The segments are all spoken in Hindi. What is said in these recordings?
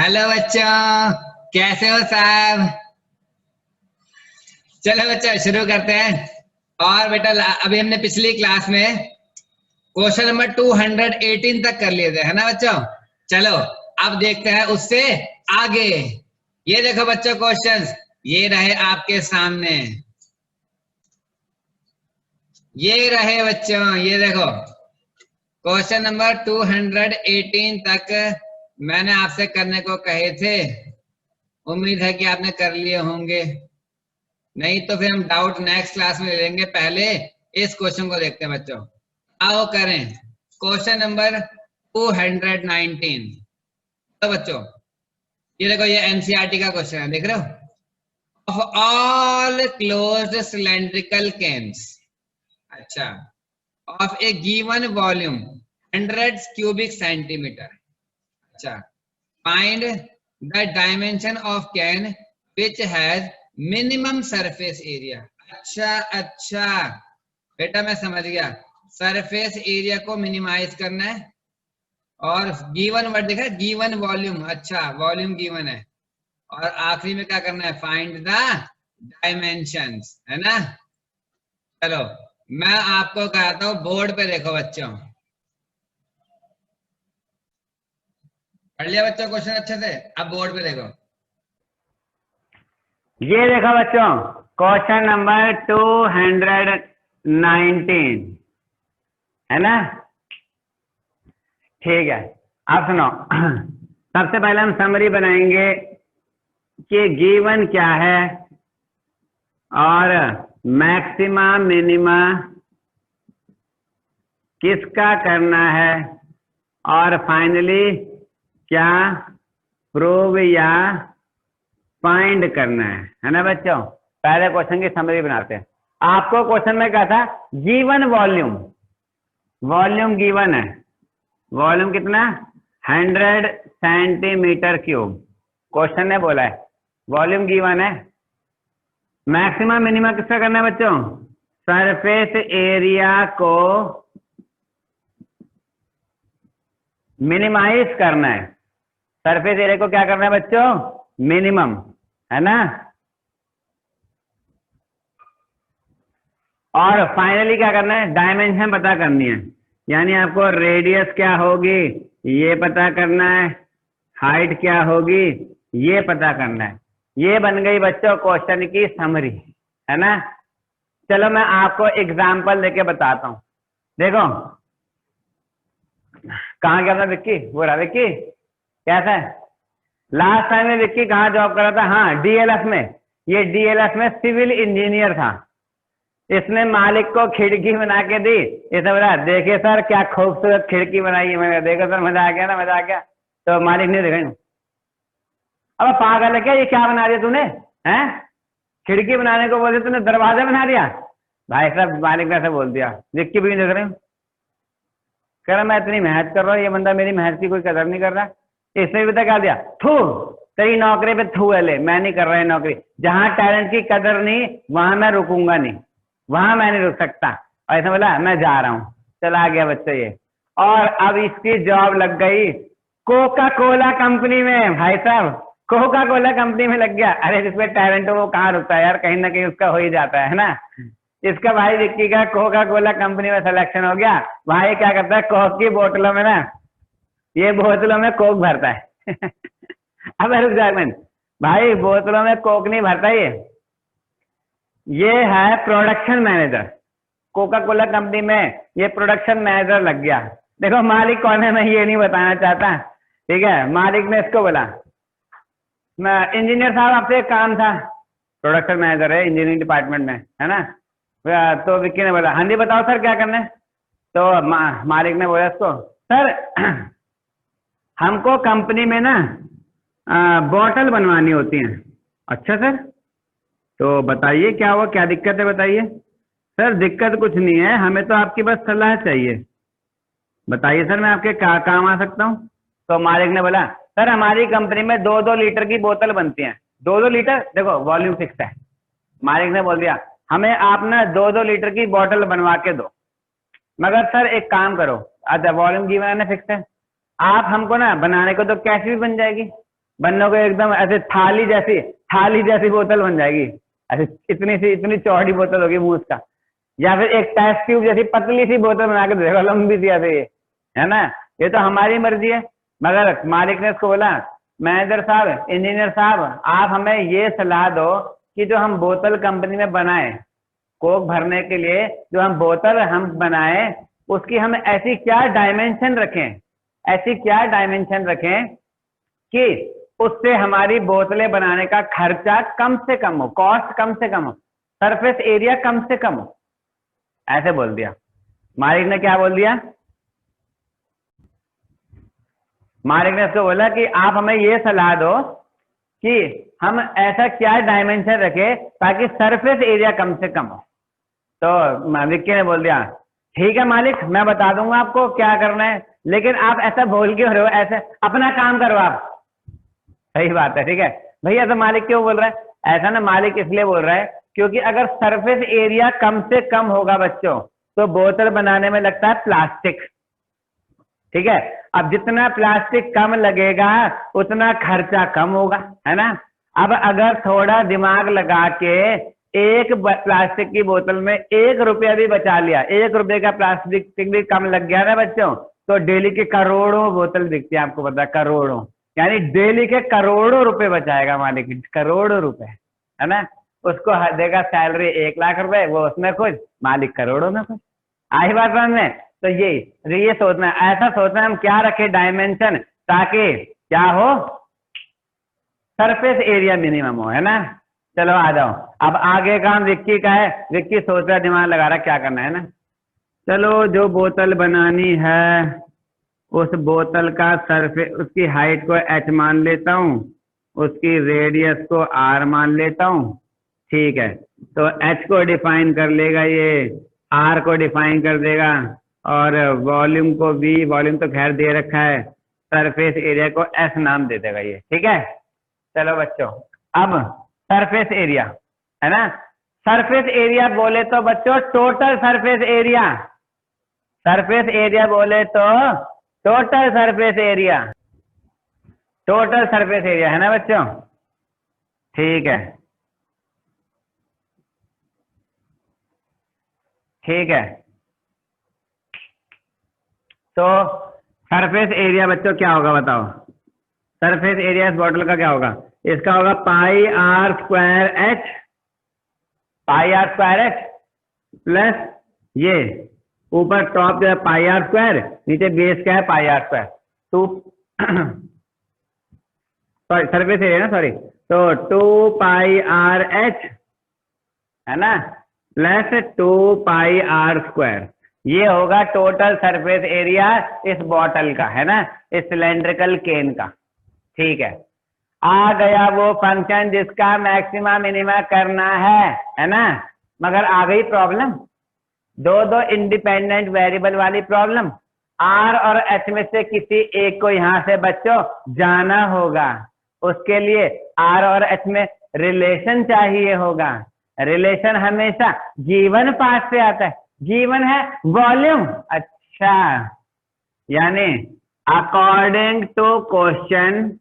हेलो बच्चों, कैसे हो साहब। चलो बच्चों शुरू करते हैं। और बेटा अभी हमने पिछली क्लास में क्वेश्चन नंबर 218 तक कर लिए थे, है ना बच्चों। चलो अब देखते हैं उससे आगे। ये देखो बच्चों क्वेश्चंस, ये रहे आपके सामने, ये रहे बच्चों, ये देखो क्वेश्चन नंबर 218 तक मैंने आपसे करने को कहे थे। उम्मीद है कि आपने कर लिए होंगे, नहीं तो फिर हम डाउट नेक्स्ट क्लास में ले लेंगे। पहले इस क्वेश्चन को देखते हैं बच्चों। आओ करें क्वेश्चन नंबर 219। तो बच्चों ये देखो, ये एनसीईआरटी का क्वेश्चन है, देख रहे हो। Of all closed cylindrical cans, अच्छा, of a given volume 100 cubic centimetre, अच्छा, find the dimension of can which has minimum surface area. अच्छा अच्छा बेटा मैं समझ गया, सरफेस एरिया को मिनिमाइज करना है। और गिवन वर्ड देखा, गिवन वॉल्यूम, अच्छा वॉल्यूम गिवन है। और आखिरी में क्या करना है, फाइंड द डायमेंशंस, है ना। चलो मैं आपको कहता हूं, बोर्ड पे देखो बच्चों। पढ़ लिया बच्चों क्वेश्चन अच्छे से, अब बोर्ड पे देखो। ये देखो बच्चों क्वेश्चन नंबर 219 है ना। ठीक है, अब सुनो। सबसे पहले हम समरी बनाएंगे कि गिवन क्या है और मैक्सिमा मिनिमा किसका करना है, और फाइनली क्या प्रूव या फाइंड करना है ना बच्चों। पहले क्वेश्चन की समरी बनाते हैं। आपको क्वेश्चन में क्या था, गिवन वॉल्यूम, वॉल्यूम गिवन है, वॉल्यूम कितना 100 सेंटीमीटर क्यूब, क्वेश्चन ने बोला है वॉल्यूम गिवन है। मैक्सिमम मिनिमम किसका करना है बच्चों, सरफेस एरिया को मिनिमाइज करना है। सरफेस एरिया को क्या करना है बच्चों, मिनिमम, है ना। और फाइनली क्या करना है, डायमेंशन पता करनी है, यानी आपको रेडियस क्या होगी ये पता करना है, हाइट क्या होगी ये पता करना है। ये बन गई बच्चों क्वेश्चन की समरी, है ना। चलो मैं आपको एग्जांपल देके बताता हूं। देखो कहाँ गया था विक्की, वो रहा विक्की, कैसा है। लास्ट टाइम में विक्की कहाँ जॉब कर रहा था, हाँ डीएलएफ में। ये डीएलएफ में सिविल इंजीनियर था। इसने मालिक को खिड़की बना के दी, इसने बोला देखिए सर क्या खूबसूरत खिड़की बनाई है। मैंने देखो सर मजा आ गया ना, मजा आ गया। तो मालिक ने देखा, अब पागल है क्या, ये क्या बना दिया तूने, हैं खिड़की बनाने को बोल दिया तूने दरवाजा बना दिया। भाई साहब मालिक ने ऐसा बोल दिया, विक्की भी देख रहे, कह रहा मैं इतनी मेहनत कर रहा हूँ, ये बंदा मेरी मेहनत की कोई कदर नहीं कर रहा। इसने भी तो क्या दिया, थू तेरी नौकरी पे थू है, ले मैं नहीं कर रहा है नौकरी। जहां टैलेंट की कदर नहीं वहां मैं रुकूंगा नहीं, वहां मैं नहीं रुक सकता। और ऐसा बोला मैं जा रहा हूँ, चला गया बच्चा ये। और अब इसकी जॉब लग गई कोका कोला कंपनी में। भाई साहब कोका कोला कंपनी में लग गया। अरे जिसमें टैलेंट हो वो कहाँ रुकता है यार, कहीं ना कहीं उसका हो ही जाता है ना। इसका भाई विक्की का कोका कोला कंपनी में सिलेक्शन हो गया। भाई क्या करता है, कोक की बोतलों में ना, ये बोतलों में कोक भरता है। अब रुक जा भाई, बोतलों में कोक नहीं भरता ये है production manager. Coca Cola company में ये प्रोडक्शन मैनेजर लग गया। देखो मालिक कौन है मैं ये नहीं बताना चाहता, ठीक है। मालिक ने इसको बोला मैं इंजीनियर साहब आपसे एक काम था, प्रोडक्शन मैनेजर है इंजीनियरिंग डिपार्टमेंट में, है ना। तो विक्की ने बोला हाँ जी बताओ सर क्या करना है। तो मालिक ने बोला इसको, सर हमको कंपनी में ना बॉटल बनवानी होती हैं। अच्छा सर, तो बताइए क्या हुआ, क्या दिक्कत है बताइए। सर दिक्कत कुछ नहीं है, हमें तो आपकी बस सलाह चाहिए, बताइए सर मैं आपके काम आ सकता हूँ। तो मालिक ने बोला सर हमारी कंपनी में 2-2 लीटर की बोतल बनती हैं। 2-2 लीटर, देखो वॉल्यूम फिक्स है। मालिक ने बोल दिया हमें आप ना 2-2 लीटर की बोतल बनवा के दो, मगर सर एक काम करो, अच्छा वॉल्यूम गिवन है ना फिक्स है, आप हमको ना बनाने को तो कैसे भी बन जाएगी, बनने को एकदम ऐसे थाली जैसी बोतल बन जाएगी, ऐसे इतनी चौड़ी बोतल होगी मुंह उसका, या फिर एक टेस्ट ट्यूब जैसी पतली सी बोतल बना के देखो, लंबी सी ऐसे, ये है ना। ये तो हमारी मर्जी है, मगर मालिक ने उसको बोला मैनेजर साहब, इंजीनियर साहब, आप हमें ये सलाह दो कि जो हम बोतल कंपनी में बनाए, कोक भरने के लिए जो हम बोतल हम बनाए, उसकी हम ऐसी क्या डायमेंशन रखें कि उससे हमारी बोतलें बनाने का खर्चा कम से कम हो, कॉस्ट कम से कम हो, सरफेस एरिया कम से कम हो। ऐसे बोल दिया मालिक ने। क्या बोल दिया मालिक ने? उसको बोला कि आप हमें ये सलाह दो कि हम ऐसा क्या डायमेंशन रखें ताकि सरफेस एरिया कम से कम हो। तो विक्की ने बोल दिया ठीक है मालिक, मैं बता दूंगा आपको क्या करना है, लेकिन आप ऐसा बोल क्यों रहे हो, ऐसे अपना काम करो आप। सही बात है, ठीक है भैया। तो मालिक क्यों बोल रहा है ऐसा? ना मालिक इसलिए बोल रहा है क्योंकि अगर सरफेस एरिया कम से कम होगा बच्चों, तो बोतल बनाने में लगता है प्लास्टिक, ठीक है। अब जितना प्लास्टिक कम लगेगा उतना खर्चा कम होगा, है ना। अब अगर थोड़ा दिमाग लगा के एक प्लास्टिक की बोतल में 1 रुपया भी बचा लिया, 1 रुपये का प्लास्टिक भी कम लग गया ना बच्चों, तो डेली के करोड़ों बोतल बिकती है, आपको पता है, करोड़ों, यानी डेली के करोड़ों रुपए बचाएगा मालिक, करोड़ों रुपए, है ना। उसको देगा सैलरी 1 लाख रुपए, वो उसमें कुछ, मालिक करोड़ों में कुछ। आई बात समझ में? तो ये सोचना, ऐसा सोचना हम क्या रखे डायमेंशन, ताकि क्या हो, सरफेस एरिया मिनिमम हो, है ना। चलो आ जाओ, अब आगे काम विक्की का है। विक्की सोच रहा, दिमाग लगा रहा क्या करना है ना। चलो जो बोतल बनानी है उस बोतल का सरफेस, उसकी हाइट को h मान लेता हूँ, उसकी रेडियस को r मान लेता हूँ, ठीक है। तो h को डिफाइन कर लेगा ये, r को डिफाइन कर देगा, और वॉल्यूम को v, वॉल्यूम तो खैर दे रखा है, सरफेस एरिया को s नाम दे देगा ये, ठीक है। चलो बच्चों, अब सरफेस एरिया, है ना। सरफेस एरिया बोले तो बच्चों total surface area, surface area बोले तो total surface area, total surface area, है ना बच्चों, ठीक है, ठीक है। तो सरफेस एरिया बच्चों क्या होगा बताओ? सरफेस एरिया इस बॉटल का क्या होगा? इसका होगा pi r square h, pi r square h plus ये ऊपर टॉप जो है पाई आर स्क्वायर, नीचे बेस क्या है pi r square, two sorry surface area ना, सॉरी, तो 2 पाई आर एच, है ना, प्लस 2 पाई आर स्क्वायर। ये होगा टोटल सरफेस एरिया इस बॉटल का, है ना, इस सिलेंड्रिकल केन का, ठीक है। आ गया वो फंक्शन जिसका मैक्सिमा मिनिमा करना है ना। मगर आ गई प्रॉब्लम, दो इंडिपेंडेंट वेरिएबल वाली प्रॉब्लम। आर और एच में से किसी एक को यहां से बच्चों जाना होगा, उसके लिए आर और एच में रिलेशन चाहिए होगा। रिलेशन हमेशा गिवन पार्ट से आता है, गिवन है वॉल्यूम, अच्छा, यानी अकॉर्डिंग टू क्वेश्चन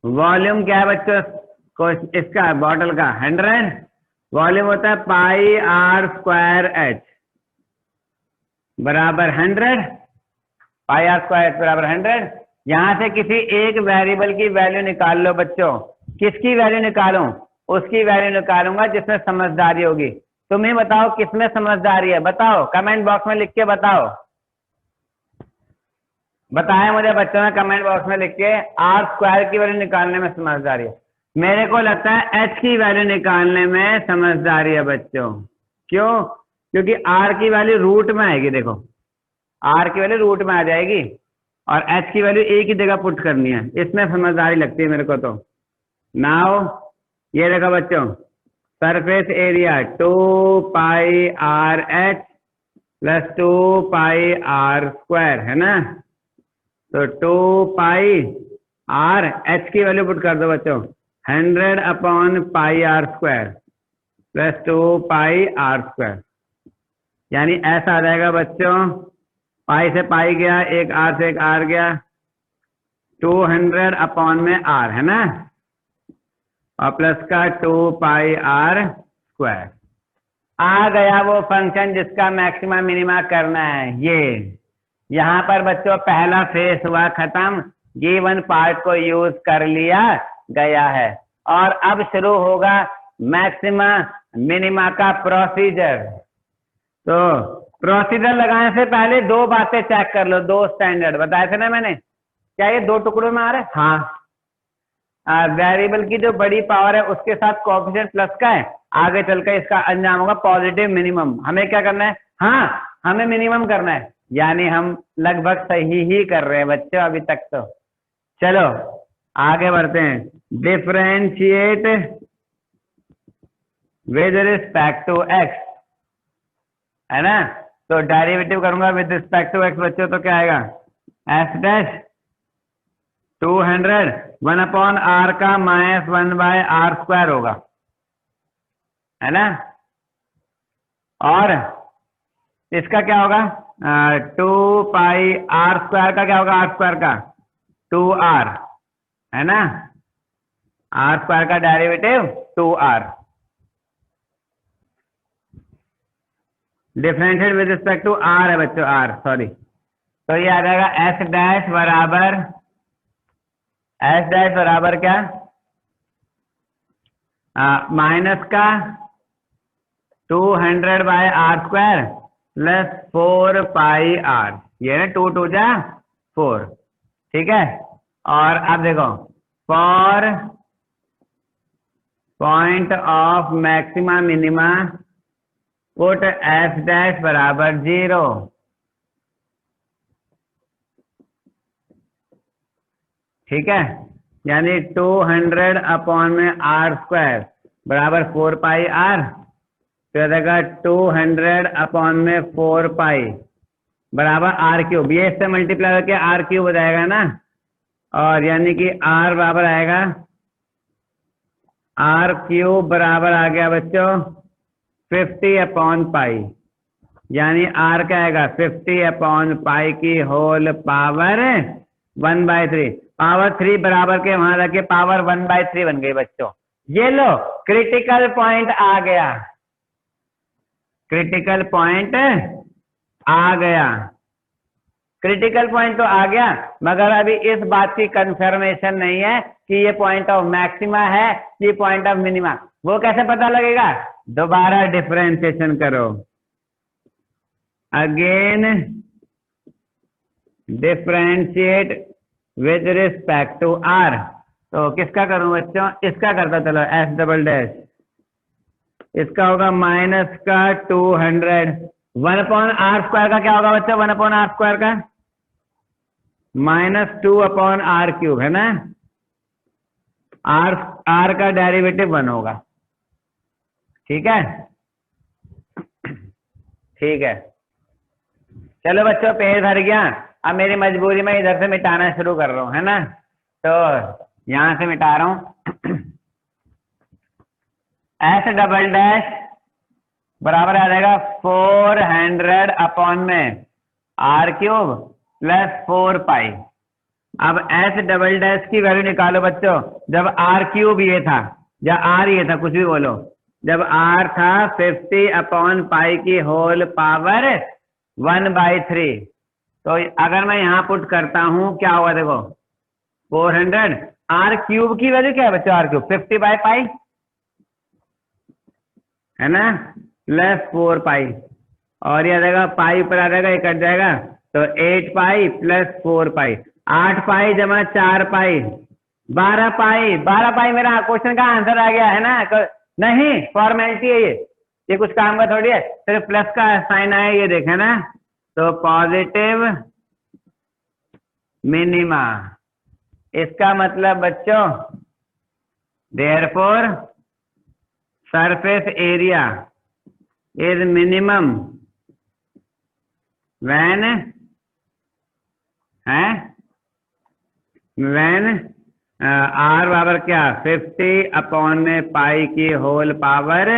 वॉल्यूम क्या है बच्चों इसका, बॉटल का 100, वॉल्यूम होता है पाई आर स्क्वायर एच बराबर 100, पाई आर स्क्वायर बराबर 100। यहां से किसी एक वेरिएबल की वैल्यू निकाल लो बच्चों। किसकी वैल्यू निकालूं? उसकी वैल्यू निकालूंगा जिसमें समझदारी होगी। तुम ही बताओ किसमें समझदारी है, बताओ कमेंट बॉक्स में लिख के बताओ, बताया मुझे बच्चों ने कमेंट बॉक्स में लिख के। आर स्क्वायर की वैल्यू निकालने में समझदारी है, मेरे को लगता है एच की वैल्यू निकालने में समझदारी है बच्चों। क्यों? क्योंकि आर की वैल्यू रूट में आएगी, देखो आर की वैल्यू रूट में आ जाएगी और एच की वैल्यू एक ही जगह पुट करनी है, इसमें समझदारी लगती है मेरे को। तो नाउ ये देखो बच्चों, surface area 2 pi r h plus 2 pi r square, है ना। तो 2 पाई आर, एच की वैल्यू पुट कर दो बच्चों 100 upon pi r square plus 2 pi r square, यानी ऐसा आ जाएगा बच्चों, पाई से पाई गया, एक आर से एक आर गया, 200 अपॉन में r है ना, और प्लस का 2 पाई r स्क्वायर। आ गया वो फंक्शन जिसका मैक्सिमा मिनिमा करना है। ये यहाँ पर बच्चों पहला फेस हुआ खत्म, गिवन पार्ट को यूज कर लिया गया है, और अब शुरू होगा मैक्सिमा मिनिमा का प्रोसीजर। तो प्रोसीजर लगाने से पहले दो बातें चेक कर लो, दो स्टैंडर्ड बताए थे ना मैंने। क्या ये दो टुकड़ों में आ रहा है? हाँ। वेरिएबल की जो बड़ी पावर है उसके साथ कोएफिशिएंट प्लस का है, आगे चलकर इसका अंजाम होगा पॉजिटिव मिनिमम। हमें क्या करना है? हाँ, हमें मिनिमम करना है, यानी हम लगभग सही ही कर रहे हैं बच्चों अभी तक तो। चलो आगे बढ़ते हैं। Differentiate with respect to x, है ना, तो डेरिवेटिव करूंगा विद रिस्पेक्ट टू एक्स बच्चों, तो क्या आएगा? एफ डैश 200 1 अपॉन आर का माइनस 1 बाय आर स्क्वायर होगा, है ना, और इसका क्या होगा? 2 पाई आर स्क्वायर का क्या होगा? आर स्क्वायर का 2r, है ना, आर स्क्वायर का derivative 2r। Differentiate with respect to r है बच्चों, r सॉरी, तो ये आ जाएगा एस डैश बराबर क्या? माइनस का 200 by r square plus 4 pi r, ये ना 2 2 जा 4, ठीक है। और अब देखो, for point of maxima minima put F dash बराबर 0, ठीक है, यानी 200 अपॉन में आर स्क्वायर बराबर 4 पाई आर, तो देगा 200 अपॉन में 4 पाई बराबर आर क्यूब, ये इससे मल्टीप्लाई करके आर क्यूब हो जाएगा ना, और यानी कि आर बराबर आएगा, आर क्यूब बराबर आ गया बच्चों 50 अपॉन पाई, यानी आर क्या आएगा? 50 अपॉन पाई की होल पावर 1/3, पावर 3 बराबर के वहां रखे पावर 1/3 बन गई बच्चों। ये लो क्रिटिकल पॉइंट आ गया, क्रिटिकल पॉइंट आ गया, क्रिटिकल पॉइंट तो आ गया, मगर अभी इस बात की कंफर्मेशन नहीं है कि ये पॉइंट ऑफ मैक्सिमा है कि पॉइंट ऑफ मिनिमा। वो कैसे पता लगेगा? दोबारा डिफरेंशिएशन करो, again differentiate with respect to r. तो किसका करूं बच्चों? इसका करता चलो, एस डबल डैश, इसका होगा माइनस का 200 1 अपॉन आर स्क्वायर का क्या होगा बच्चों? 1 अपॉन आर स्क्वायर का माइनस 2 अपॉन आर क्यूब, है ना, आर का डेरिवेटिव 1 होगा, ठीक है, ठीक है। चलो बच्चों पेज भर गया, अब मेरी मजबूरी में इधर से मिटाना शुरू कर रहा हूं, है ना, तो यहां से मिटा रहा हूं। एस डबल डैश बराबर आ जाएगा 400 अपॉन में आर क्यूब प्लस 4 पाई। अब एस डबल डैश की वैल्यू निकालो बच्चों, जब आर क्यूब ये था या आर ये था, कुछ भी बोलो, जब आर था 50 अपॉन पाई की होल पावर 1/3, तो अगर मैं यहां पुट करता हूं क्या होगा? देखो 400, आर क्यूब की वैल्यू क्या है बच्चों? आर क्यूब 50/पाई, है ना, प्लस 4 पाई, और ये आ जाएगा पाई ऊपर आ जाएगा, ये कट जाएगा, तो 8 पाई प्लस 4 पाई, 8 पाई जमा 4 पाई 12 पाई, 12 पाई मेरा क्वेश्चन का आंसर आ गया, है ना। नहीं, फॉर्मेलिटी है ये कुछ काम का थोड़ी है, सिर्फ प्लस का साइन आया, ये देखे ना, तो पॉजिटिव मिनिमा, इसका मतलब बच्चों therefore surface area is minimum when r बराबर क्या? 50 अपॉन में पाई की होल पावर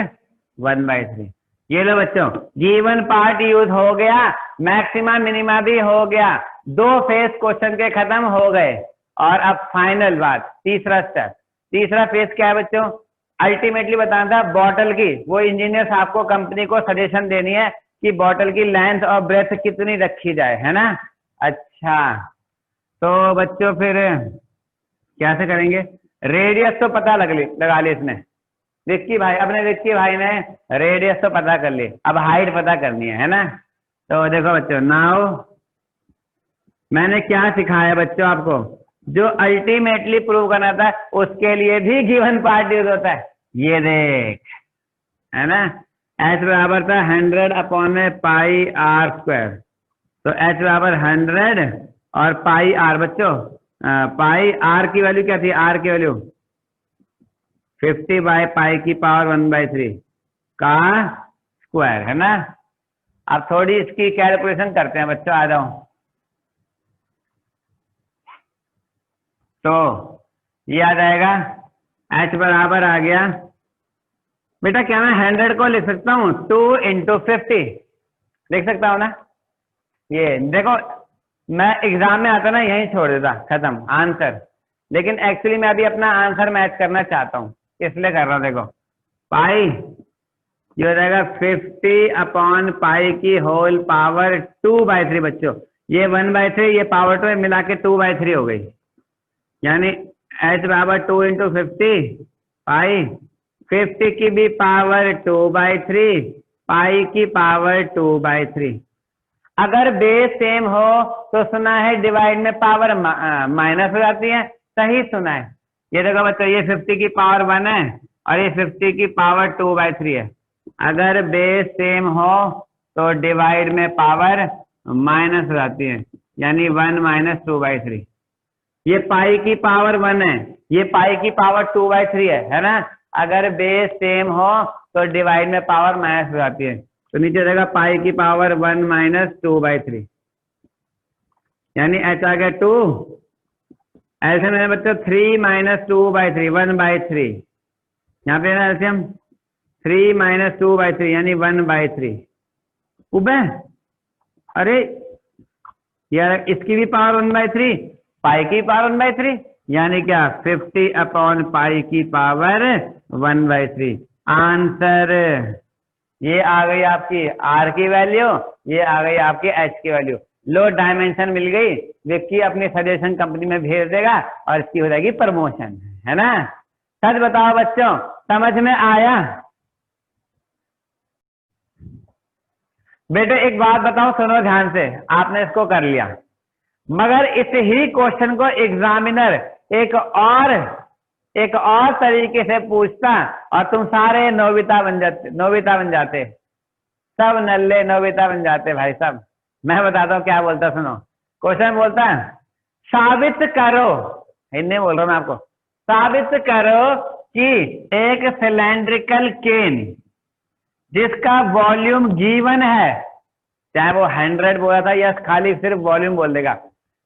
1/3। ये लो बच्चों, गिवन पार्ट यूज हो गया, मैक्सिमा मिनिमा भी हो गया, 2 फेस क्वेश्चन के खत्म हो गए। और अब फाइनल बात, तीसरा स्टेप, तीसरा फेज क्या है बच्चों? अल्टीमेटली बताना था बॉटल की, वो इंजीनियर्स आपको कंपनी को सजेशन देनी है कि बॉटल की लेंथ और ब्रेथ कितनी रखी जाए, है ना। अच्छा, तो बच्चों फिर कैसे करेंगे? रेडियस तो पता लगा ली इसने, विक्की भाई, अपने विक्की भाई ने रेडियस तो पता कर ली, अब हाइट पता करनी है ना। तो देखो बच्चों, नाउ मैंने क्या सिखाया बच्चों आपको, जो अल्टीमेटली प्रूव करना था उसके लिए भी गिवन पार्ट यूज होता है। ये देख, है ना, h बराबर था 100 अपॉन में पाई आर स्क्वायर, तो h बराबर 100 और पाई आर बच्चों, पाई आर की वैल्यू क्या थी? आर की वैल्यू 50 बाय पाई की पावर 1/3 का स्क्वायर, है ना। अब थोड़ी इसकी कैलकुलेशन करते हैं बच्चों, आ जाओ। तो ये आ जाएगा, h बराबर आ गया बेटा, क्या मैं 100 को लिख सकता हूँ 2 × 50, लिख सकता हूँ ना। ये देखो, मैं एग्जाम में आता ना यहीं छोड़ देता, खत्म आंसर, लेकिन एक्चुअली मैं अभी अपना आंसर मैच करना चाहता हूँ, इसलिए कर रहा हूँ। देखो पाई ये हो जाएगा 50 अपॉन पाई की होल पावर 2/3 बच्चों, ये 1/3, ये पावर 2 मिला के 2/3 हो गई, यानी h बराबर 2 × 50 पाई, 50 की भी पावर 2/3 पाई की पावर 2/3। अगर बेस सेम हो तो सुना है डिवाइड में पावर माइनस हो जाती है, सही सुना है। ये देखो बच्चों, ये 50 की पावर 1 है और ये 50 की पावर 2/3 है। अगर बेस सेम हो तो डिवाइड में पावर माइनस हो जाती है, यानी 1 - 2/3। ये पाई की पावर 1 है, ये पाई की पावर 2/3 है ना। अगर बेस सेम हो तो डिवाइड में पावर माइनस हो जाती है, तो नीचे रहेगा पाई की पावर 1 - 2/3, यानी h आ गया 2, ऐसे मेरे बच्चों 3 - 2/3 1/3, यहाँ पे ना एलसीएम 3 - 2/3 यानी 1/3। उबे अरे यार, इसकी भी पावर 1/3, पाई की पावर 1/3, यानी क्या 50 अपॉन पाई की पावर 1/3। आंसर ये आ गई आपकी आर की वैल्यू, ये आ गई आपकी एच की वैल्यू। लो डायमेंशन मिल गई, विक्की अपनी सजेशन कंपनी में भेज देगा और इसकी हो जाएगी प्रमोशन, है ना। सच बताओ बच्चों, समझ में आया? बेटे एक बात बताओ, सुनो ध्यान से, आपने इसको कर लिया, मगर इस ही क्वेश्चन को एग्जामिनर एक और तरीके से पूछता और तुम सारे नोबिता बन जाते, सब नल्ले नोबिता बन जाते भाई साहब। मैं बताता हूँ क्या बोलता, सुनो। क्वेश्चन बोलता है, साबित करो, हिंदी बोल रहा हूँ मैं आपको, साबित करो कि एक सिलेंड्रिकल केन जिसका वॉल्यूम गिवन है, चाहे वो 100 बोला था या खाली सिर्फ वॉल्यूम बोल देगा,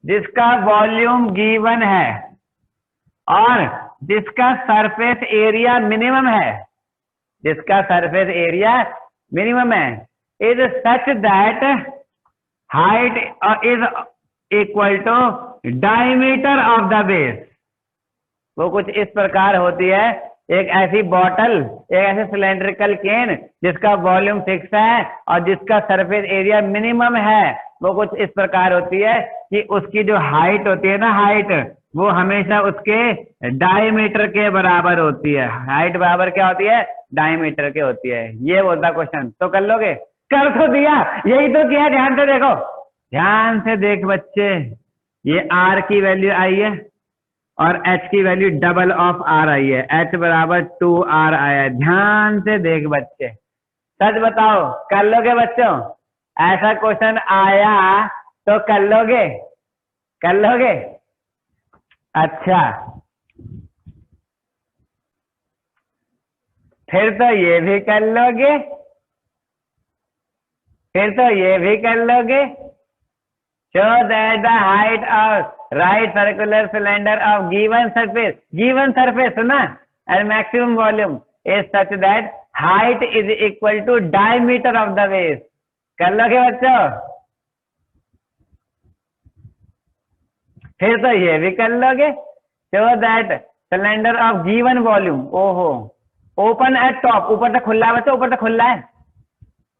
जिसका वॉल्यूम गिवन है और जिसका सरफेस एरिया मिनिमम है, जिसका सरफेस एरिया मिनिमम है, is such that height is equal to diameter of the base. वो कुछ इस प्रकार होती है, एक ऐसी बॉटल, एक ऐसे सिलेंड्रिकल केन जिसका वॉल्यूम फिक्स है और जिसका सरफेस एरिया मिनिमम है, वो कुछ इस प्रकार होती है कि उसकी जो हाइट होती है ना, हाइट वो हमेशा उसके डायमीटर के बराबर होती है। हाइट बराबर क्या होती है? डायमीटर के होती है। ये बोलता क्वेश्चन, तो कर लोगे? कर तो दिया, यही तो किया। ध्यान से देखो, ध्यान से देख बच्चे, ये r की वैल्यू आई है और h की वैल्यू डबल ऑफ r आई है, h बराबर 2r आया है। ध्यान से देख बच्चे, सच बताओ कर लोगे बच्चों? ऐसा क्वेश्चन आया तो कर लोगे? कर लोगे? अच्छा, फिर तो ये भी कर लोगे, फिर तो ये भी कर लोगे। Show that the height of right circular cylinder of given surface ना, and maximum volume is such that height is equal to diameter of the base। कर लोगे बच्चों? फिर तो ये भी कर लोगे। Show that cylinder of given volume, ओहो, ओपन एट टॉप, ऊपर तक खुला है बच्चों, ऊपर तक खुला है।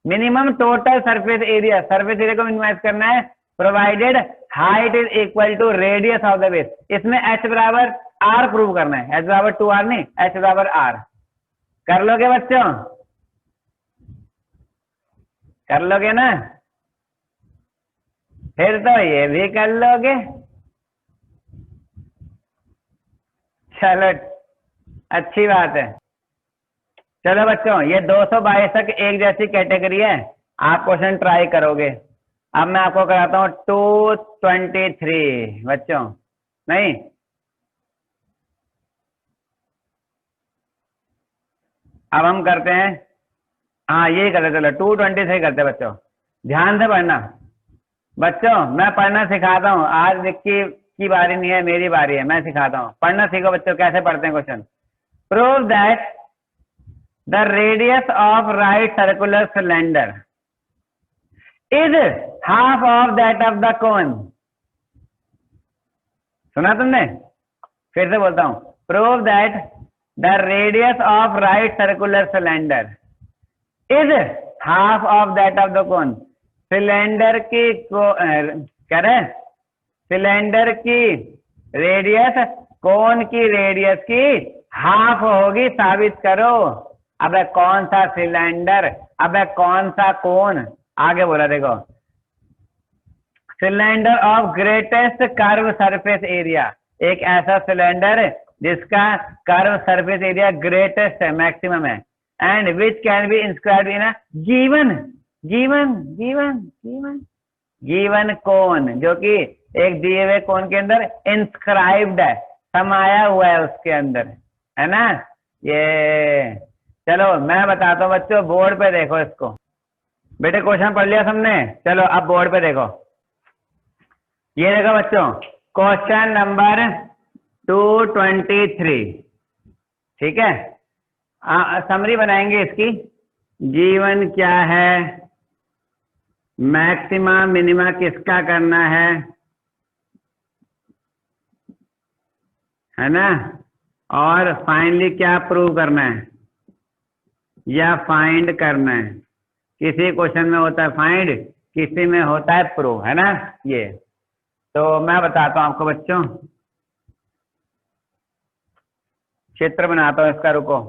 Minimum total surface area, surface area को मिनिमाइज करना है, provided height is equal to radius of the base. इसमें h बराबर r प्रूव करना है, h बराबर 2r नहीं, h बराबर r। कर लोगे बच्चों, कर लोगे ना? फिर तो ये भी कर लोगे। चलो अच्छी बात है। चलो बच्चों, ये 222 तक एक जैसी कैटेगरी है, आप क्वेश्चन ट्राई करोगे। अब मैं आपको कराता हूँ 223 बच्चों, नहीं अब हम करते हैं, हाँ यही करते, चलो 223 करते हैं बच्चों। ध्यान से पढ़ना बच्चों, मैं पढ़ना सिखाता हूँ। आज विक्की की बारी नहीं है, मेरी बारी है, मैं सिखाता हूँ। पढ़ना सीखो बच्चों, कैसे पढ़ते हैं question. Prove that the radius of right circular cylinder is half of that of the cone. सुना तुमने? फिर से बोलता हूं, prove that the radius of right circular cylinder is half of that of the cone. Cylinder की कह रहे, सिलेंडर की रेडियस कोन की रेडियस की हाफ होगी, साबित करो। अबे कौन सा सिलेंडर, अबे कौन सा कोन? आगे बोला देखो, cylinder of greatest curve surface area, एक ऐसा सिलेंडर जिसका कर्व सरफेस एरिया ग्रेटेस्ट है, मैक्सिमम है, and which can be inscribed in a given given given given given cone, जो कि एक दिए हुए कोन के अंदर इंस्क्राइब्ड है, समाया हुआ है उसके अंदर, है ना? ये चलो मैं बताता हूँ बच्चों, बोर्ड पे देखो इसको। बेटे क्वेश्चन पढ़ लिया सबने? चलो अब बोर्ड पे देखो, ये देखो बच्चों, क्वेश्चन नंबर 223, ठीक है? समरी बनाएंगे इसकी। जीवन क्या है, मैक्सिमा मिनिमा किसका करना है ना? और फाइनली क्या प्रूव करना है या फाइंड करना है। किसी क्वेश्चन में होता है फाइंड, किसी में होता है प्रूव, है ना? ये तो मैं बताता हूं आपको बच्चों, चित्र बनाता हूं इसका, रुको।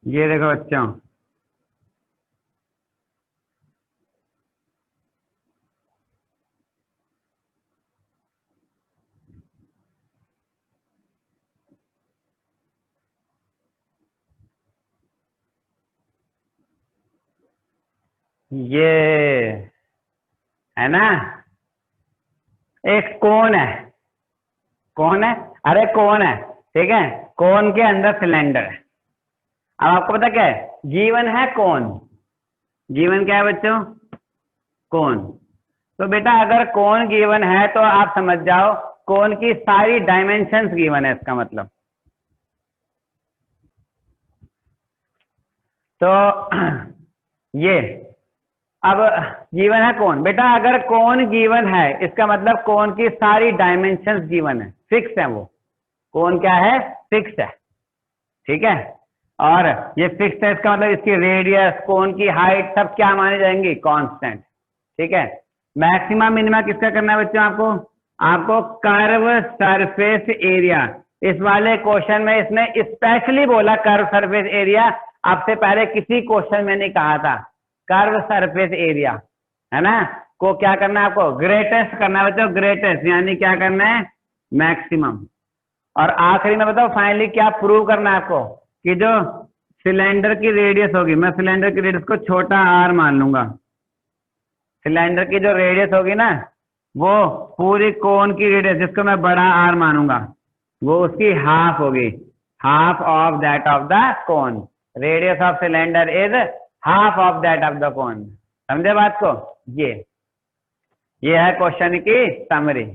ये देखो बच्चों, ये है ना, एक कोन है, कौन है, अरे कौन है, ठीक है? कोन के अंदर सिलेंडर है। अब आपको पता क्या है, गिवन है कौन, गिवन क्या है बच्चों? कौन। तो बेटा अगर कौन गिवन है तो आप समझ जाओ कौन की सारी डायमेंशंस गिवन है, इसका मतलब। तो ये अब गिवन है कौन, बेटा अगर कौन गिवन है इसका मतलब कौन की सारी डायमेंशंस गिवन है, फिक्स है वो। कौन क्या है? फिक्स है, ठीक है? और ये फिक्स है, इसका मतलब इसकी रेडियस, कौन की हाइट, सब क्या माने जाएंगी? कांस्टेंट, ठीक है? मैक्सिमा मिनिमा किसका करना है बच्चों आपको? आपको कर्व सरफेस एरिया। इस वाले क्वेश्चन में इसने स्पेशली बोला कर्व सरफेस एरिया, आपसे पहले किसी क्वेश्चन में नहीं कहा था। कर्व सरफेस एरिया, है ना, को क्या करना है आपको? ग्रेटेस्ट करना है बच्चों, ग्रेटेस्ट, यानी क्या करना है? मैक्सिमम। और आखिरी में बताओ फाइनली क्या प्रूव करना है आपको? कि जो सिलेंडर की रेडियस होगी, मैं सिलेंडर की रेडियस को छोटा आर मान लूंगा, सिलेंडर की जो रेडियस होगी ना, वो पूरी कोन की रेडियस, जिसको मैं बड़ा आर मानूंगा, वो उसकी हाफ होगी, half of that of the cone. Radius of cylinder is half of that of the cone. समझे बात को? ये है क्वेश्चन की समरी।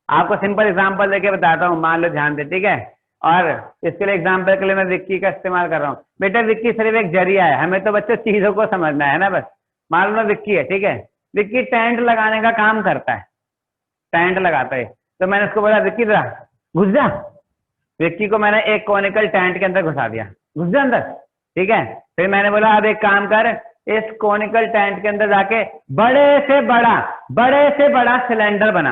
आपको सिंपल एग्जांपल देके बताता हूँ, मान लो, ध्यान दे, ठीक है? और इसके लिए एग्जांपल के लिए मैं विक्की का इस्तेमाल कर रहा हूँ। बेटा विक्की सिर्फ एक जरिया है, हमें तो बच्चों चीजों को समझना है ना, बस। मान लो विक्की है, ठीक है? विक्की टेंट लगाने का काम करता है, टेंट लगाता है। तो मैंने उसको बोला विक्की जरा घुस जा। विक्की को मैंने एक कॉनिकल टेंट के अंदर घुसा दिया, घुस जा अंदर, ठीक है। फिर मैंने बोला अब एक काम कर, इस कॉनिकल टेंट के अंदर जाके बड़े से बड़ा सिलेंडर बना।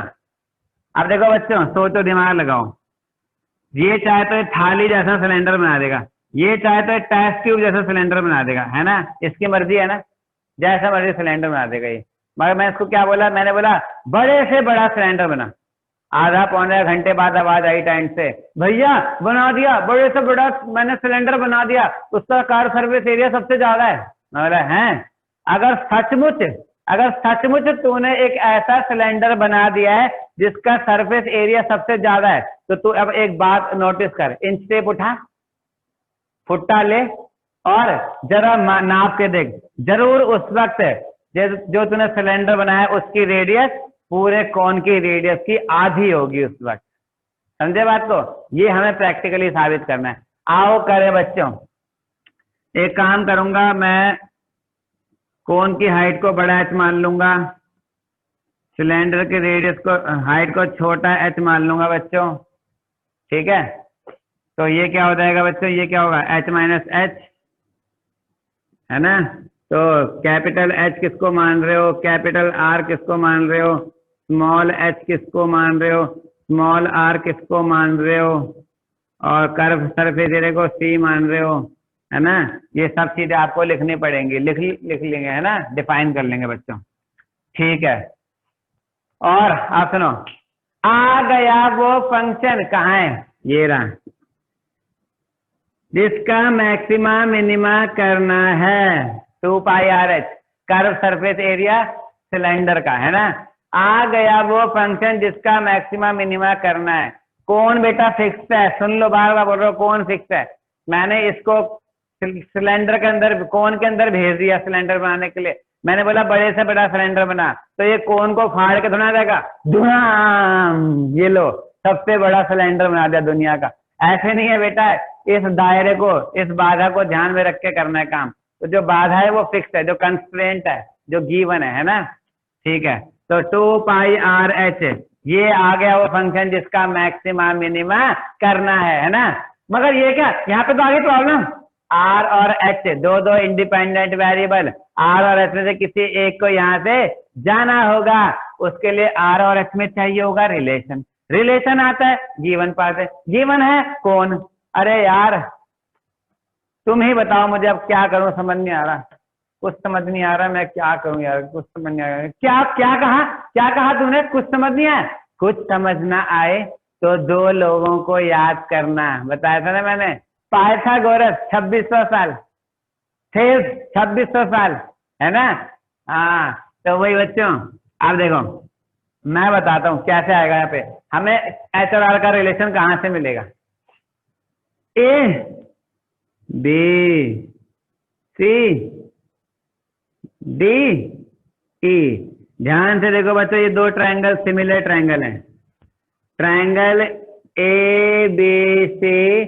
अब देखो बच्चों, सोचो, दिमाग लगाओ। ये चाहे तो थाली जैसा सिलेंडर बना देगा, ये चाहे तो टेस्ट ट्यूब जैसा सिलेंडर बना देगा, है ना, इसकी मर्जी है ना, जैसा मर्जी सिलेंडर बना देगा ये। मगर मैं इसको क्या बोला, मैंने बोला बड़े से बड़ा सिलेंडर बना। आधा पौने घंटे बाद आवाज आई टेंट से, भैया बना दिया, बड़े से बड़ा मैंने सिलेंडर बना दिया, उसका कार सर्विस एरिया सबसे ज्यादा है। मैं बोला हैं, अगर सचमुच तूने एक ऐसा सिलेंडर बना दिया है जिसका सरफेस एरिया सबसे ज्यादा है, तो तू अब एक बात नोटिस कर, इंच टेप उठा, फुट्टा ले और जरा नाप के देख, जरूर उस वक्त जो तूने सिलेंडर बनाया उसकी रेडियस पूरे कोन की रेडियस की आधी होगी उस वक्त। समझे बात को? ये हमें प्रैक्टिकली साबित करना है। आओ करें बच्चों। एक काम करूंगा, मैं कोन की हाइट को बड़ा एच मान लूंगा, सिलेंडर के रेडियस को हाइट को छोटा एच मान लूंगा बच्चों, ठीक है। तो ये क्या हो जाएगा बच्चों, ये क्या होगा, एच माइनस एच, है ना। तो कैपिटल एच किसको मान रहे हो, कैपिटल आर किसको मान रहे हो, स्मॉल एच किसको मान रहे हो, स्मॉल आर किसको मान रहे हो, और कर्व सरफेस एरिया को सी मान रहे हो, है ना। ये सब चीजें आपको लिखनी पड़ेंगी, लिख लेंगे, है ना, डिफाइन कर लेंगे बच्चों, ठीक है। और आप सुनो, आ गया वो फंक्शन, कहाँ है, ये रहा, जिसका मैक्सिमा मिनिमा करना है 2 pi r h, curve surface area cylinder का, है ना। आ गया वो फंक्शन जिसका मैक्सिमा मिनिमा करना है। कौन बेटा फिक्स है, सुन लो, बार बार बोल रहा हूँ, कौन फिक्स है। मैंने इसको सिलेंडर के अंदर, कोन के अंदर भेज दिया सिलेंडर बनाने के लिए। मैंने बोला बड़े से बड़ा सिलेंडर बना, तो ये कोन को फाड़ के धुना देगा, धुआं, ये लो सबसे बड़ा सिलेंडर बना दिया दुनिया का। ऐसे नहीं है बेटा, इस दायरे को, इस बाधा को ध्यान में रख के करना है काम। तो जो बाधा है वो फिक्स है, जो कंस्ट्रेंट है, जो गिवन है ना, ठीक है। तो 2 पाई आर एच, ये आ गया वो फंक्शन जिसका मैक्सिमा मिनिमा करना है ना। मगर ये क्या, यहाँ पे तो आ गई प्रॉब्लम, आर और एच दो इंडिपेंडेंट वेरिएबल, आर और एच में से किसी एक को यहाँ से जाना होगा, उसके लिए आर और एच में चाहिए होगा रिलेशन। रिलेशन आता है गिवन पार्ट है, गिवन है कौन। अरे यार तुम ही बताओ मुझे, अब क्या करूं, समझ नहीं आ रहा, कुछ समझ नहीं आ रहा, मैं क्या करूं यार, कुछ समझ नहीं आ रहा। क्या कहा तूने, कुछ समझ नहीं आया। कुछ समझ ना आए तो 2 लोगों को याद करना, बताया था ना मैंने, पाइथागोरस 2600 साल, थेल्स 2600 साल, है ना। हाँ, तो वही बच्चों, आप देखो मैं बताता हूँ कैसे आएगा यहाँ पे। हमें एच और आर का रिलेशन कहाँ से मिलेगा, ए बी सी डी ई। ध्यान से देखो बच्चों, ये 2 ट्रायंगल सिमिलर ट्रायंगल हैं, triangle A B C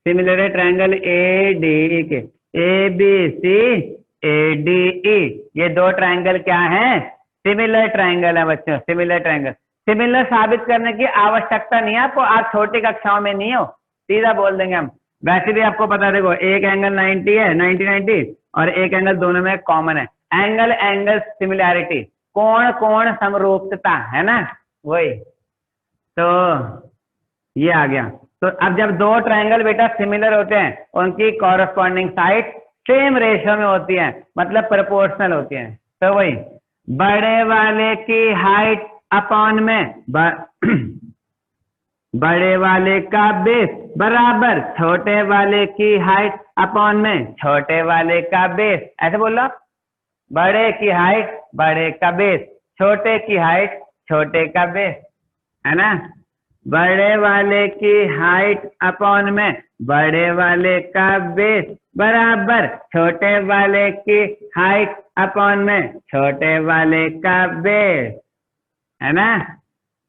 similar है ट्रायंगल ए डी ई के, A B C A D ई। ये 2 ट्रायंगल क्या हैं, सिमिलर ट्रायंगल है बच्चों, सिमिलर ट्रायंगल। सिमिलर साबित करने की आवश्यकता नहीं है आपको, आप छोटी कक्षाओं में नहीं हो, सीधा बोल देंगे हम। वैसे भी आपको पता, देखो एक एंगल 90 है, 90 और एक एंगल दोनों में कॉमन है, एंगल सिमिलैरिटी, कोण समरूपता, है ना, वही। तो ये आ गया। तो अब जब 2 ट्रायंगल बेटा सिमिलर होते हैं, उनकी कॉरस्पॉन्डिंग साइड सेम रेशियो में होती है, मतलब प्रोपोर्शनल होती है। तो वही, बड़े वाले की हाइट अपॉन में बड़े वाले का बेस बराबर छोटे वाले की हाइट अपॉन में छोटे वाले का बेस। ऐसे बोल लो, बड़े की हाइट बड़े का बेस, छोटे की हाइट छोटे का बेस, है ना। बड़े वाले की हाइट अपॉन में बड़े वाले का बेस बराबर छोटे वाले की हाइट अपॉन में छोटे वाले का बेस, है ना।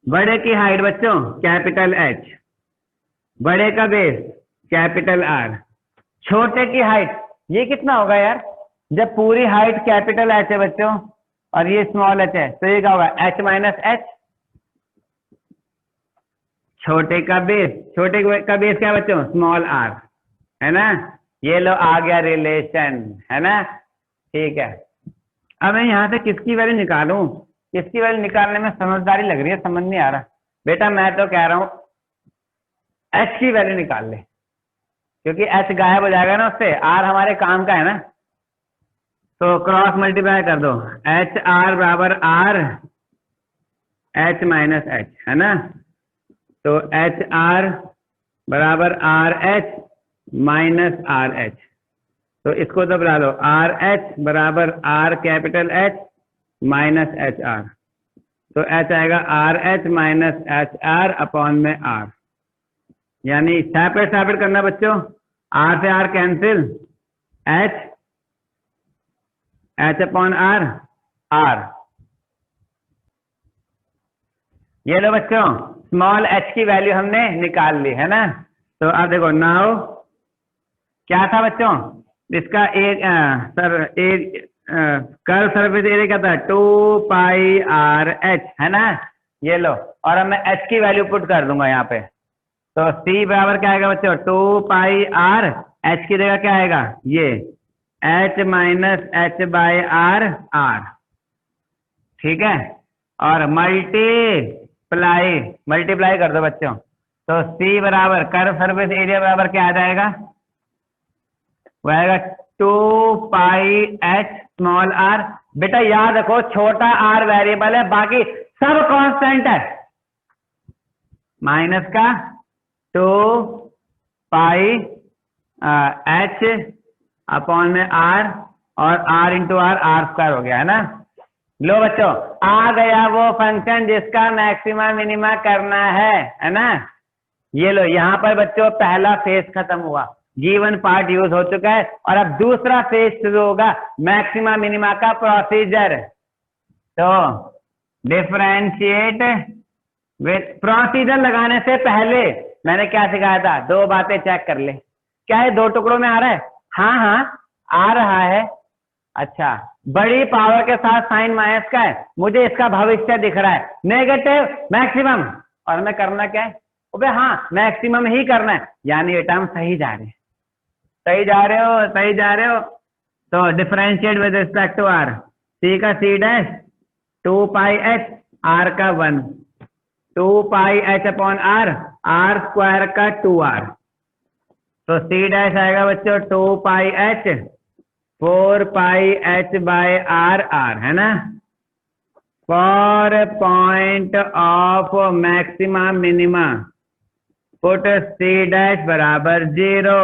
बड़े की हाइट बच्चों कैपिटल एच, बड़े का बेस कैपिटल आर, छोटे की हाइट, ये कितना होगा यार, जब पूरी हाइट कैपिटल एच है बच्चों, और ये स्मॉल एच है, तो ये क्या होगा एच माइनस एच, छोटे का बेस, छोटे का बेस क्या बच्चों स्मॉल आर, है ना। ये लो आ गया रिलेशन, है ना। ठीक है, अब मैं यहाँ से किसकी वैल्यू निकालूं, किसकी वैल्यू निकालने में समझदारी लग रही है, समझ नहीं आ रहा बेटा। मैं तो कह रहा हूँ एच की वैल्यू निकाल ले, क्योंकि एच गायब हो जाएगा ना उससे, आर हमारे काम का है ना। तो क्रॉस मल्टीप्लाई कर दो, एच आर बराबर आर एच माइनस एच, है ना। तो एच आर बराबर r h minus r h, तो इसको तो बना दो, आर एच बराबर r capital h minus h r, तो एच आएगा r h minus h r upon में आर, यानी सेपरेट सेपरेट करना बच्चों, आर से r cancel, h h upon r r. ये लो बच्चों स्मॉल एच की वैल्यू हमने निकाल ली, है ना। तो अब देखो नाउ क्या था बच्चों, इसका एक सर एक कर्व सरफेस एरिया क्या था 2 पाई आर एच, है ना। ये लो, और अब मैं एच की वैल्यू पुट कर दूंगा यहाँ पे, तो सी बराबर क्या आएगा बच्चों 2 पाई आर, एच की जगह क्या आएगा ये h minus h by r r, ठीक है। और मल्टीप्लाई कर दो बच्चों, तो सी बराबर कर्व सरफेस एरिया बराबर क्या आ जाएगा, वो आएगा 2 पाई एच स्मॉल आर। बेटा याद रखो छोटा आर वेरिएबल है, बाकी सब कांस्टेंट है, माइनस का 2 पाई एच अपॉन में आर, और r into r, r square हो गया, है ना। लो बच्चों आ गया वो फंक्शन जिसका मैक्सिमा मिनिमा करना है ना। ये लो यहाँ पर बच्चों पहला फेज खत्म हुआ, गिवन पार्ट यूज हो चुका है, और अब दूसरा फेज शुरू होगा मैक्सिमा मिनिमा का प्रोसीजर। तो डिफरेंशिएट विद, प्रोसीजर लगाने से पहले मैंने क्या सिखाया था, दो बातें चेक कर ले, क्या है दो टुकड़ों में आ रहा है, हाँ हाँ आ रहा है, अच्छा बड़ी पावर के साथ साइन माइनस का है, मुझे इसका भविष्य दिख रहा है नेगेटिव मैक्सिमम, और मैं करना क्या है, अबे हाँ मैक्सिमम ही करना है, यानी ये टर्म सही जा रहे हैं, सही जा रहे हो, सही जा रहे हो। तो differentiate with respect to r, c का c dash 2 pi h, r का 1, 2 pi h upon r, r square का 2r, तो सी डैश आएगा बच्चों 2 pi h 4 pi h by r r, है ना। For point of maxima minima put c dash बराबर 0,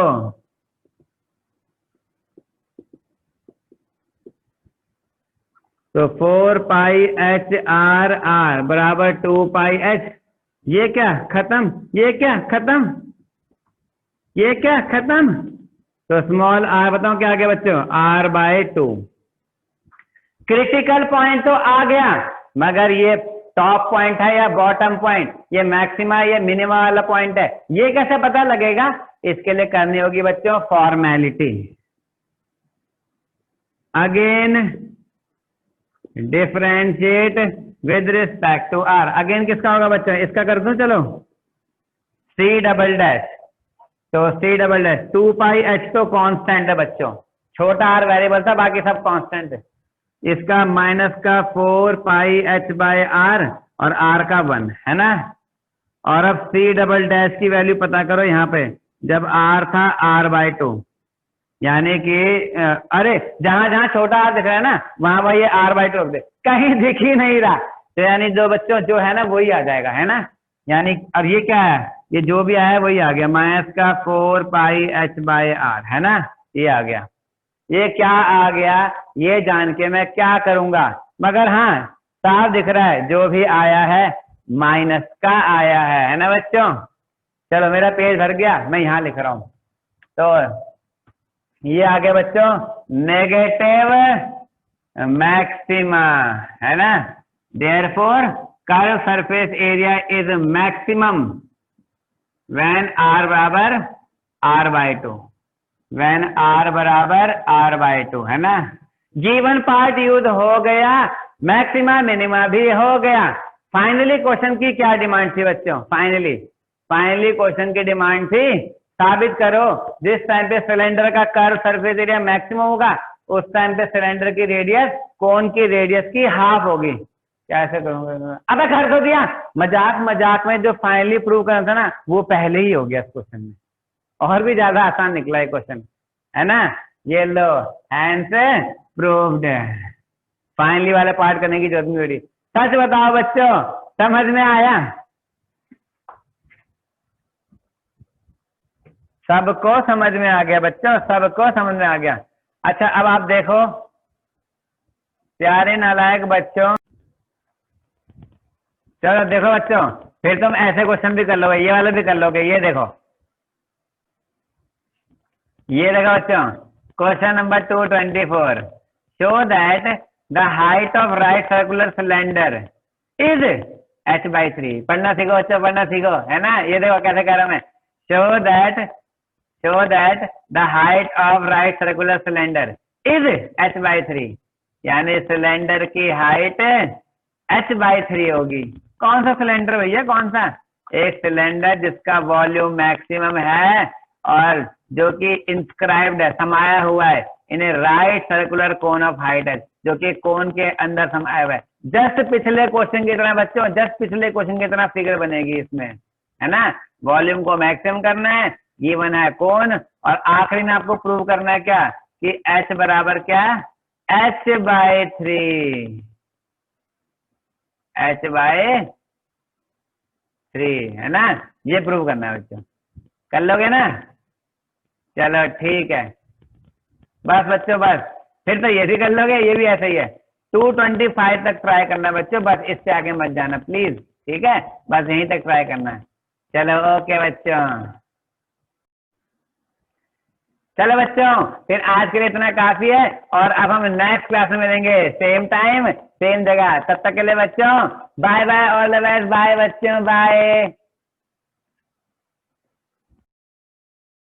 तो 4 पाई एच आर आर बराबर 2 पाई एच, ये क्या खत्म, ये क्या खत्म, ये क्या खत्म, तो स्मॉल आर बताओ क्या आ गया बच्चों आर बाय 2। क्रिटिकल पॉइंट तो आ गया, मगर ये टॉप पॉइंट है या बॉटम पॉइंट, ये मैक्सिमा ये मिनिमा वाला पॉइंट है, ये कैसे पता लगेगा, इसके लिए करनी होगी बच्चों formality. Again differentiate with respect to r, again किसका होगा बच्चों, इसका कर दूं चलो, सी डबल डैश, तो C double dash 2 pi H तो कांस्टेंट है बच्चों, छोटा आर वेरिएबल था बाकी सब कांस्टेंट है, इसका माइनस का 4 पाई एच बाय आर और आर का 1, है ना। और अब सी डबल डैश की वैल्यू पता करो यहाँ पे, जब आर था आर बाय 2, यानी कि अरे जहां जहां छोटा आर दिख रहा है ना वहां वही आर बाय 2 दे, कहीं दिख ही नहीं रहा, तो यानी जो बच्चों जो है ना वही आ जाएगा, है ना। यानी और ये क्या है, ये जो भी आया वही आ गया, माइनस का 4 पाई एच बाय आर, है ना, ये आ गया। ये क्या आ गया ये जान के मैं क्या करूंगा, मगर हाँ साफ दिख रहा है जो भी आया है माइनस का आया है ना बच्चों। चलो मेरा पेज भर गया, मैं यहाँ लिख रहा हूं, तो ये आ गया बच्चों नेगेटिव मैक्सिमा, है ना। Therefore curve surface area is maximum when r बराबर आर बाय 2, व्हेन आर बराबर आर बाय 2, है ना। गिवन पार्ट यूज हो गया, मैक्सिमा मिनिमा भी हो गया। फाइनली क्वेश्चन की क्या डिमांड थी बच्चों? फाइनली क्वेश्चन की डिमांड थी साबित करो जिस टाइम पे सिलेंडर का कर्व सरफेस एरिया मैक्सिमम होगा उस टाइम पे सिलेंडर की रेडियस कोन की रेडियस की हाफ होगी। कैसे करूंगा? अब कर दो दिया। मजाक में जो फाइनली प्रूव करना था ना वो पहले ही हो गया इस क्वेश्चन में, और भी ज्यादा आसान निकला है क्वेश्चन, है ना? ये लो हैंड से प्रूव्ड। फाइनली वाला पार्ट करने की जरूरत नहीं हो रही। सच बताओ बच्चों, समझ में आया? सबको समझ में आ गया बच्चों? सबको समझ में आ गया। अच्छा अब आप देखो प्यारे नालायक बच्चों, चलो देखो बच्चों, फिर तुम ऐसे क्वेश्चन भी कर लोगे, ये वाले भी कर लोगे। ये देखो बच्चों, question number 224, show that the height of right circular cylinder is h/3। पढ़ना सीखो बच्चों, पढ़ना सीखो, है ना? ये देखो कैसे कह रहा हूं मैं, show that the height of right circular cylinder is h/3, यानी सिलेंडर की हाइट h/3 होगी। कौन सा सिलेंडर भैया? कौन सा? एक सिलेंडर जिसका वॉल्यूम मैक्सिमम है और जो कि इंस्क्राइब्ड है, समाया हुआ है इन्हें right circular cone of height है, जो कि कोन के अंदर समाया हुआ है। जस्ट पिछले क्वेश्चन की तरह बच्चों, जस्ट पिछले क्वेश्चन की तरह फिगर बनेगी इसमें, है ना? वॉल्यूम को मैक्सिमम करना है, ये बना है कोन, और आखिरी में आपको प्रूव करना है क्या कि h बराबर क्या? h/3, है ना? ये प्रूव करना है बच्चों, कर लोगे ना? चलो ठीक है, बस बच्चों बस, फिर तो ये भी कर लोगे, ये भी ऐसा ही है। 225 तक ट्राई करना बच्चों, बस इससे आगे मत जाना प्लीज, ठीक है? बस यहीं तक ट्राई करना है। चलो ओके बच्चों, चलो बच्चों फिर आज के लिए इतना काफी है, और अब हम नेक्स्ट क्लास में मिलेंगे, सेम टाइम सेम जगह। तब तक के लिए बच्चों bye bye, all the best, bye बच्चों, बाय।